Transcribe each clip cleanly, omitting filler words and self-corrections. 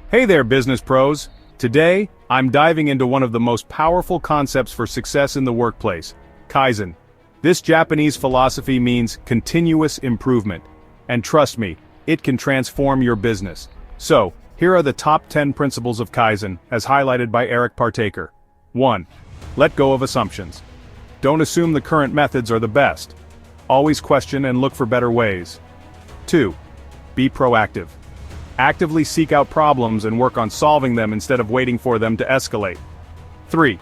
Hey there, business pros. Today, I'm diving into one of the most powerful concepts for success in the workplace, Kaizen. This Japanese philosophy means continuous improvement. And trust me, it can transform your business. So, here are the top 10 principles of Kaizen, as highlighted by Eric Partaker. 1. Let go of assumptions. Don't assume the current methods are the best. Always question and look for better ways. 2. Be proactive. Actively seek out problems and work on solving them instead of waiting for them to escalate. 3.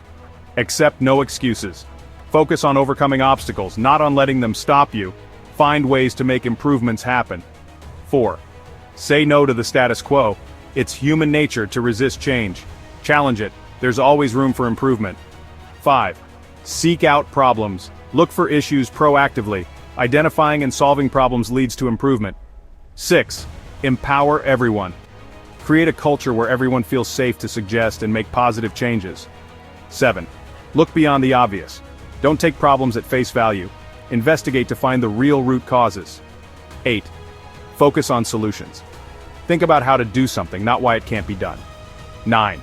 Accept no excuses. Focus on overcoming obstacles, not on letting them stop you. Find ways to make improvements happen. 4. Say no to the status quo. It's human nature to resist change. Challenge it. There's always room for improvement. 5. Seek out problems. Look for issues proactively. Identifying and solving problems leads to improvement. 6. Empower everyone. Create a culture where everyone feels safe to suggest and make positive changes. 7. Look beyond the obvious. Don't take problems at face value. Investigate to find the real root causes. 8. Focus on solutions. Think about how to do something, not why it can't be done. 9.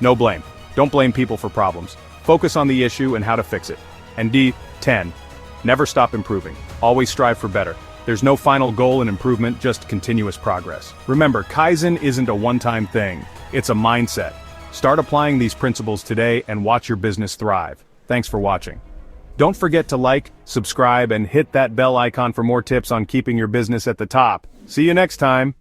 No blame. Don't blame people for problems. Focus on the issue and how to fix it. And 10. Never stop improving. Always strive for better. There's no final goal in improvement, just continuous progress. Remember, Kaizen isn't a one-time thing. It's a mindset. Start applying these principles today and watch your business thrive. Thanks for watching. Don't forget to like, subscribe, and hit that bell icon for more tips on keeping your business at the top. See you next time.